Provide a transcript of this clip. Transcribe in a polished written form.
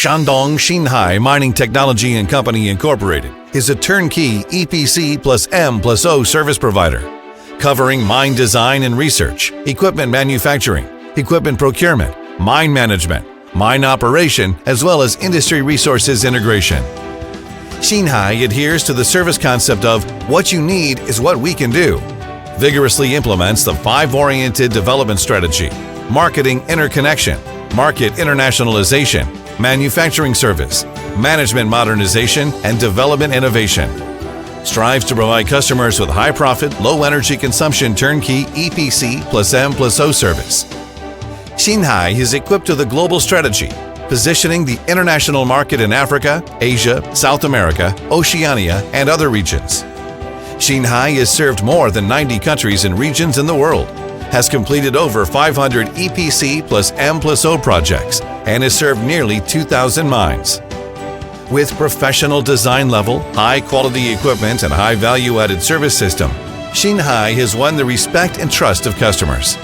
Shandong Xinhai Mining Technology and Company Incorporated is a turnkey EPC+M+O service provider, covering mine design and research, equipment manufacturing, equipment procurement, mine management, mine operation, as well as industry resources integration. Xinhai adheres to the service concept of "what you need is what we can do," vigorously implements the 5-oriented development strategy: marketing interconnection, market internationalization, manufacturing service, management modernization, and development innovation. Strives to provide customers with high-profit, low-energy consumption turnkey EPC+M+O service. Xinhai is equipped to the global strategy, positioning the international market in Africa, Asia, South America, Oceania, and other regions. Xinhai has served more than 90 countries and regions in the world, has completed over 500 EPC+M+O projects, and has served nearly 2,000 mines. With professional design level, high-quality equipment, and high value-added service system, Xinhai has won the respect and trust of customers.